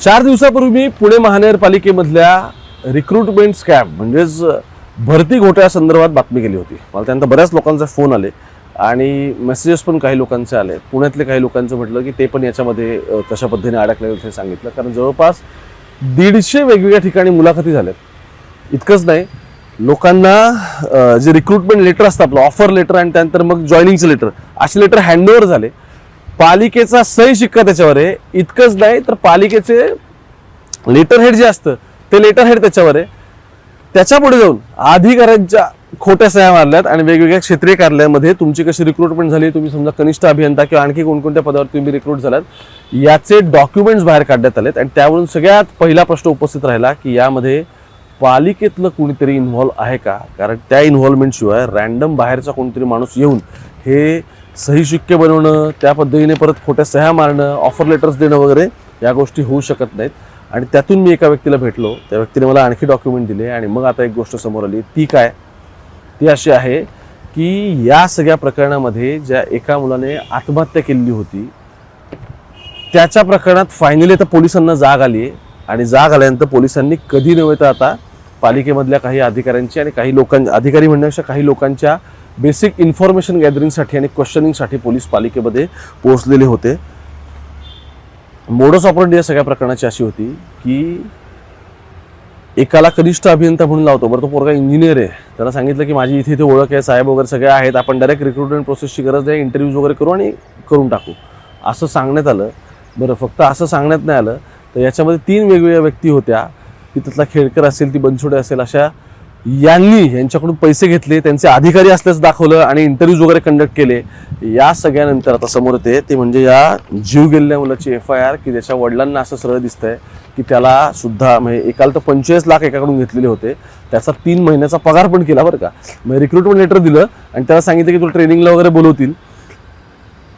4 दिवसापूर्वी मी Pune महानगरपालिकेमधल्या recruitment scam म्हणजेच भरती घोटाळ्या संदर्भात बातमी केली होती. मला त्यानंतर बऱ्याच लोकांचे फोन आले आणि मेसेजेस पण काही लोकांचे आले. पुण्यातले काही लोकांचं म्हटलं की ते पण याच्यामध्ये कशा पद्धतीने अडकले होते हे सांगितलं. कारण जवळपास 150 वेगवेगळ्या ठिकाणी मुलाखती झाल्यात. इतकंच नाही, लोकांना जे रिक्रुटमेंट लेटर असतं आपलं ऑफर लेटर आणि त्यानंतर मग जॉईनिंगचं लेटर असे लेटर हँडओव्हर झाले. पालिकेचा सही शिक्का त्याच्यावर आहे. इतकंच नाही तर पालिकेचे लेटर हेड जे असतं ते लेटर हेड त्याच्यावर आहे. त्याच्या पुढे जाऊन अधिकाऱ्यांच्या खोट्या सह्या मारल्यात आणि वेगवेगळ्या क्षेत्रीय कार्यालयामध्ये तुमची कशी रिक्रुटमेंट झाली, तुम्ही समजा कनिष्ठ अभियंता किंवा आणखी कोणकोणत्या पदावर तुम्ही रिक्रूट झालात याचे डॉक्युमेंट्स बाहेर काढण्यात आलेत. आणि त्यावरून सगळ्यात पहिला प्रश्न उपस्थित राहिला की यामध्ये पालिकेतलं कोणीतरी इन्व्हॉल्व आहे का. कारण त्या इन्व्हॉल्वमेंट शिवाय रॅन्डम बाहेरचा कोणतरी माणूस येऊन हे सही शिक्के बनवणं, त्या पद्धतीने परत खोट्या सह्या मारणं, ऑफर लेटर्स देणं वगैरे या गोष्टी होऊ शकत नाहीत. आणि त्यातून मी एका व्यक्तीला भेटलो. त्या व्यक्तीने मला आणखी डॉक्युमेंट दिले आणि मग आता एक गोष्ट समोर आली. ती काय, ती अशी आहे की या सगळ्या प्रकरणामध्ये ज्या एका मुलाने आत्महत्या केलेली होती त्याच्या प्रकरणात फायनली आता पोलिसांना जाग आली आहे. आणि जाग आल्यानंतर पोलिसांनी कधी नव्हे तर आता पालिकेमधल्या काही अधिकाऱ्यांची आणि काही लोकांच्या, अधिकारी म्हणण्यापेक्षा काही लोकांच्या बेसिक इन्फॉर्मेशन गॅदरिंगसाठी आणि क्वेश्चनिंगसाठी पोलीस पालिकेमध्ये पोहोचलेले होते. मोडस ऑपरेंडी या सगळ्या प्रकरणाची अशी होती की एकाला कनिष्ठ अभियंता म्हणून लावतो. बरं, तो पोरगा इंजिनियर आहे. त्याला सांगितलं की माझी इथे ओळख आहे, साहेब वगैरे सगळे आहेत, आपण डायरेक्ट रिक्रुटमेंट प्रोसेसची गरज नाही, इंटरव्ह्यूज वगैरे करू आणि करून टाकू असं सांगण्यात आलं. बरं, फक्त असं सांगण्यात नाही आलं तर याच्यामध्ये 3 वेगवेगळ्या व्यक्ती होत्या की त्यातला खेडकर असेल, ती बनसोडे असेल, अशा यांच्याकडून पैसे घेतले, त्यांचे अधिकारी असल्याचं दाखवलं आणि इंटरव्ह्यूज वगैरे कंडक्ट केले. या सगळ्यानंतर आता समोर येते ते म्हणजे या जीव गेलेल्या मुलाची FIR की त्याच्या वडिलांना असं सरळ दिसतंय की त्याला सुद्धा म्हणजे एकाला तर 25 लाख एकाकडून घेतलेले होते. त्याचा 3 महिन्याचा पगार पण केला बरं का. मग रिक्रुटमेंट लेटर दिलं आणि त्याला सांगितलं की तुला ट्रेनिंगला वगैरे बोलवतील,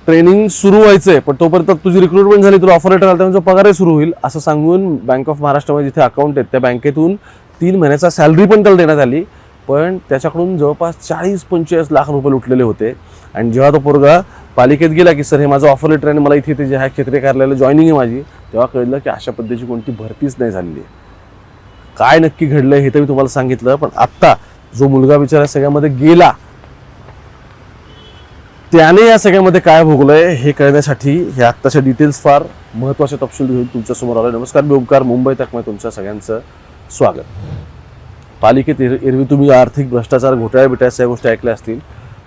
ट्रेनिंग सुरू व्हायचंय पण तोपर्यंत तुझी रिक्रुटमेंट झाली, तुला ऑफर लेटर आलं तर तुझा पगारही सुरू होईल असं सांगून बँक ऑफ महाराष्ट्रामध्ये जिथे अकाउंट आहेत त्या बँकेतून 3 महिन्याचा सॅलरी पण त्याला देण्यात आली. पण त्याच्याकडून जवळपास 40-45 लाख रुपये लुटलेले होते. आणि जेव्हा तो पोरगा पालिकेत गेला की सर हे माझं ऑफर लेटर आहे, मला इथे जे ह्या क्षेत्रीय कार्यालयाला जॉईनिंग आहे माझी, तेव्हा कळलं की अशा पद्धतीची कोणती भरतीच नाही झालेली आहे. काय नक्की घडलंय हे तर मी तुम्हाला सांगितलं. पण आत्ता जो मुलगा बिचारा सगळ्यामध्ये गेला त्याने या सगळ्यामध्ये काय भोगलंय हे कळण्यासाठी हे आत्ताच्या डिटेल्स फार महत्त्वाचे तपशील घेऊन तुमच्यासमोर आलोय. नमस्कार, मी ओमकार, मुंबई तकमध्ये तुमच्या सगळ्यांचं स्वागत. पालिकेत एरवी तुम्ही आर्थिक भ्रष्टाचार, घोटाळ्या या गोष्टी ऐकल्या असतील.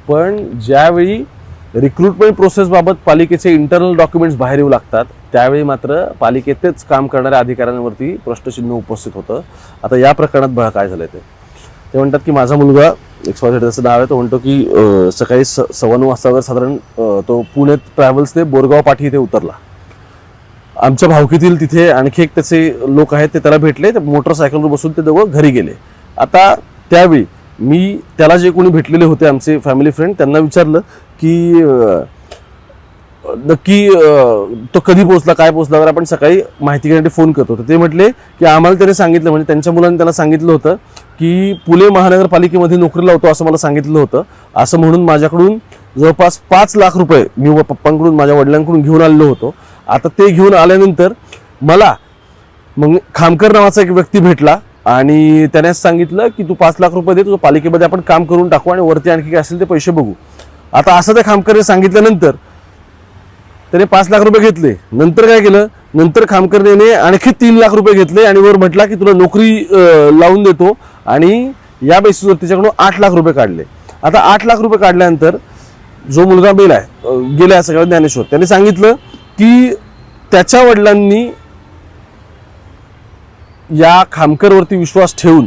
पण ज्यावेळी रिक्रुटमेंट प्रोसेसबाबत पालिकेचे इंटरनल डॉक्युमेंट्स बाहेर येऊ लागतात त्यावेळी मात्र पालिकेतच काम करणाऱ्या अधिकाऱ्यांवरती प्रश्नचिन्ह उपस्थित होतं. आता या प्रकरणात बघा काय झालंय. ते म्हणतात की माझा मुलगा XYZ त्याचं नाव आहे, तो म्हणतो की सकाळी 9:15 वाजता वगैरे साधारण तो पुण्यात ट्रॅव्हल्सने बोरगाव पाठी इथे उतरला. आमच्या भावकीतील तिथे आणखी एक त्याचे लोक आहेत ते त्याला भेटले. ते मोटरसायकलवर बसून ते दोघं घरी गेले. आता त्यावेळी मी त्याला जे कोणी भेटलेले होते आमचे फॅमिली फ्रेंड त्यांना विचारलं की नक्की तो कधी पोहोचला, काय पोहोचला वगैरे, आपण सकाळी माहिती घेण्यासाठी फोन करत होतो. ते म्हटले की आम्हाला त्याने सांगितलं, म्हणजे त्यांच्या मुलांनी त्याला सांगितलं होतं की पुणे महानगरपालिकेमध्ये नोकरीला होतो असं मला सांगितलं होतं. असं म्हणून माझ्याकडून जवळपास 5 लाख रुपये मी पप्पांकडून, माझ्या वडिलांकडून घेऊन आलेलो होतो. आता ते घेऊन आल्यानंतर मला मग खामकर नावाचा एक व्यक्ती भेटला आणि त्याने सांगितलं की तू 5 लाख रुपये दे, तुझं पालिकेमध्ये आपण काम करून टाकू आणि वरती आणखी काय असेल ते पैसे बघू. आता असं त्या खामकरने सांगितल्यानंतर त्याने 5 लाख रुपये घेतले. नंतर काय केलं, नंतर खामकरने आणखी 3 लाख रुपये घेतले आणि वर म्हटला की तुला नोकरी लावून देतो आणि या बेसिसवर त्याच्याकडून 8 लाख रुपये काढले. आता 8 लाख रुपये काढल्यानंतर जो मुलगा गेला सगळ्या ज्ञानेश्वर, त्याने सांगितलं की त्याच्या वडिलांनी या खामकरवरती विश्वास ठेवून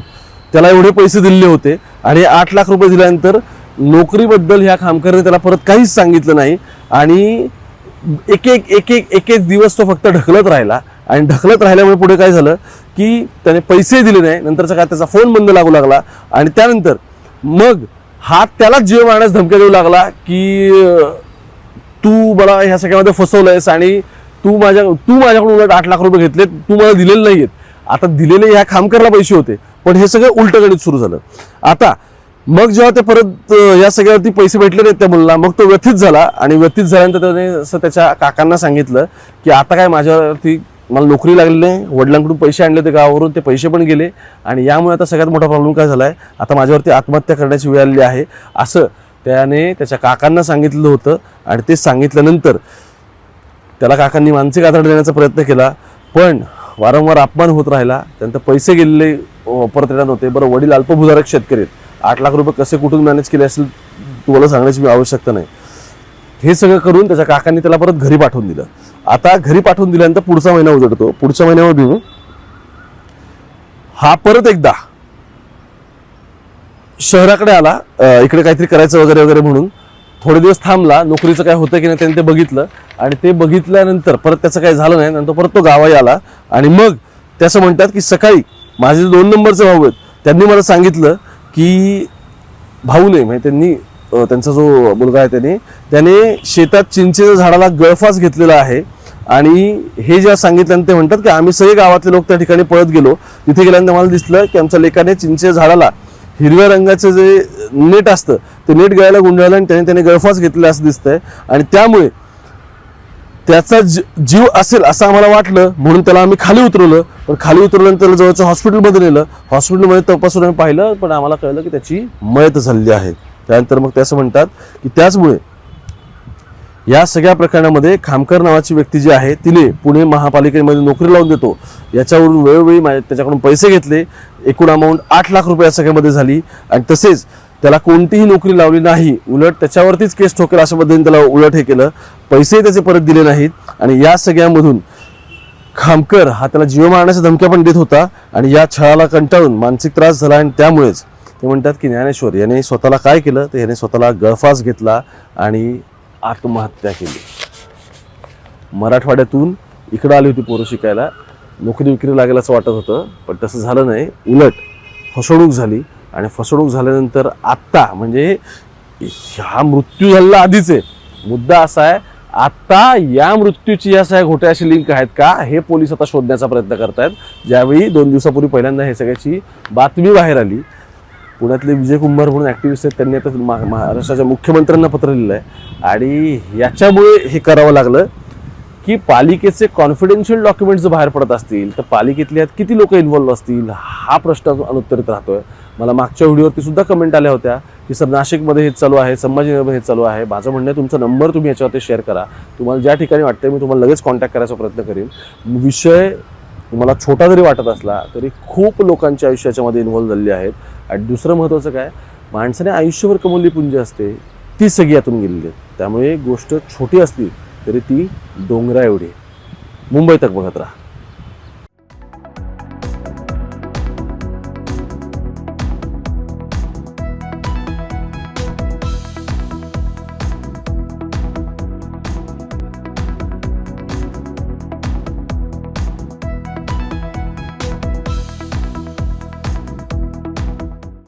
त्याला एवढे पैसे दिलेले होते आणि 8 लाख रुपये दिल्यानंतर नोकरीबद्दल ह्या खामकरने त्याला परत काहीच सांगितलं नाही. आणि एक एक दिवस तो फक्त ढकलत राहिला आणि ढकलत राहिल्यामुळे पुढे काय झालं की त्याने पैसे दिले नाही. नंतरचा काय त्याचा फोन बंद लागू लागला आणि त्यानंतर मग हा त्याला जीव मारण्यास धमक्या देऊ लागला की तू मला ह्या सगळ्यामध्ये फसवलंयस आणि तू माझ्याकडून उलट 8 लाख रुपये घेतले, तू मला दिलेले नाहीयेत. आता दिलेले ह्या खामकरला पैसे होते पण हे सगळं उलट गणित सुरू झालं. आता मग जेव्हा ते परत या सगळ्यावरती पैसे भेटले नाहीत त्या मुलाला, मग तो व्यथित झाला आणि व्यथित झाल्यानंतर त्याने असं त्याच्या काकांना सांगितलं की आता काय माझ्यावरती मला नोकरी लागली नाही, वडिलांकडून पैसे आणले ते गावावरून, ते पैसे पण गेले आणि यामुळे आता सगळ्यात मोठा प्रॉब्लेम काय झाला आहे, आता माझ्यावरती आत्महत्या करण्याची वेळ आलेली आहे असं त्याने त्याच्या काकांना सांगितलं होतं. आणि ते सांगितल्यानंतर त्याला काकांनी मानसिक आधार देण्याचा प्रयत्न केला, पण वारंवार अपमान होत राहिला. त्यानंतर पैसे गेलेले परत येणार नव्हते. बरं, वडील अल्पभूधारक शेतकरी, 8 लाख रुपये कसे कुठून मॅनेज केले असेल तुम्हाला सांगण्याची आवश्यकता नाही. हे सगळं करून त्याच्या काकांनी त्याला परत घरी पाठवून दिलं. आता घरी पाठवून दिल्यानंतर पुढचा महिना उजडतो. पुढच्या महिन्यामध्ये हा परत एकदा शहराकडे आला, इकडे काहीतरी करायचं वगैरे वगैरे म्हणून. थोडे दिवस थांबला, नोकरीचं काय होतं की नाही त्याने ते बघितलं आणि ते बघितल्यानंतर परत त्याचं काही झालं नाही. नंतर परत तो गावाही आला आणि मग त्याचं म्हणतात की सकाळी माझे 2 नंबरचे भाऊ आहेत त्यांनी मला सांगितलं की भाऊ नाही म्हणजे त्यांनी त्यांचा जो मुलगा आहे त्याने शेतात चिंचेच्या झाडाला गळफास घेतलेला आहे. आणि हे जेव्हा सांगितल्यानंतर ते म्हणतात की आम्ही सगळे गावातले लोक त्या ठिकाणी पळत गेलो. तिथे गेल्यानंतर मला दिसलं की आमच्या लेकाने चिंचेच्या झाडाला हिरव्या रंगाचं जे नेट असतं ते नेट गळ्याला गुंडाळलं आणि त्याने गळफास घेतलेला असं दिसतंय. आणि त्यामुळे त्याचा जीव असेल असं आम्हाला वाटलं, म्हणून त्याला आम्ही खाली उतरवलं. पण खाली उतरल्यानंतर त्याला जवळच्या हॉस्पिटलमध्ये नेलं. हॉस्पिटलमध्ये तपासून आम्ही पाहिलं, पण आम्हाला कळलं की त्याची मयत झालेली आहे. त्यानंतर मग ते असं म्हणतात की त्याचमुळे या सगळ्या प्रकरणामध्ये खामकर नावाची व्यक्ती जी आहे तिने पुणे महापालिकेमध्ये नोकरी लावून देतो याच्यावरून वेळोवेळी त्याच्याकडून पैसे घेतले. एकूण अमाऊंट 8 लाख रुपये या सगळ्यामध्ये झाली. आणि तसेच त्याला कोणतीही नोकरी लावली नाही, उलट त्याच्यावरतीच केस ठोकेल अशा पद्धतीने त्याला उलट हे केलं. पैसेही त्याचे परत दिले नाहीत. आणि या सगळ्यामधून खामकर हा त्याला जीव मारण्याच्या धमक्या पण देत होता. आणि या छळाला कंटाळून मानसिक त्रास झाला आणि त्यामुळेच ते म्हणतात की ज्ञानेश्वर याने स्वतःला काय केलं तर याने स्वतःला गळफास घेतला आणि आत्महत्या केली. मराठवाड्यातून इकडं आली होती पोरं शिकायला, नोकरी विक्री लागेल असं वाटत होतं, पण तसं झालं नाही. उलट फसवणूक झाली. आणि फसवणूक झाल्यानंतर आत्ता म्हणजे हा मृत्यू झालेला आधीच आहे. मुद्दा असा आहे आत्ता या मृत्यूची या सगळ्या घोट्याशी लिंक आहेत का हे पोलीस आता शोधण्याचा प्रयत्न करतायत. ज्यावेळी 2 दिवसापूर्वी पहिल्यांदा हे सगळ्याची बातमी बाहेर आली, पुण्यातले विजय कुंभार म्हणून ॲक्टिव्हिस्ट आहेत त्यांनी आता महाराष्ट्राच्या मुख्यमंत्र्यांना पत्र लिहिलं आहे. आणि याच्यामुळे हे करावं लागलं की पालिकेचे कॉन्फिडेन्शियल डॉक्युमेंट्स जर बाहेर पडत असतील तर पालिकेतल्या किती लोक इन्व्हॉल्व्ह असतील हा प्रश्न अनुत्तरित राहतोय. मला मागच्या व्हिडिओवरती सुद्धा कमेंट आल्या होत्या की सर नाशिकमध्ये हेच चालू आहे, संभाजीनगरमध्ये हेच चालू आहे. माझं म्हणणं आहे तुमचा नंबर तुम्ही याच्यावरती शेअर करा. तुम्हाला ज्या ठिकाणी वाटतं मी तुम्हाला लगेच कॉन्टॅक्ट करायचा प्रयत्न करेन. विषय तुम्हाला छोटा जरी वाटत असला तरी खूप लोकांच्या आयुष्याच्या मध्ये इन्व्हॉल्व्ह झालेली आहेत. आणि दुसरं महत्त्वाचं काय, माणसाने आयुष्यभर कमवलेली पुंजी असते ती सगळी यातून गेलेली आहे. त्यामुळे गोष्ट छोटी असली तरी ती डोंगरा एवढी. मुंबई तक बघत राहा.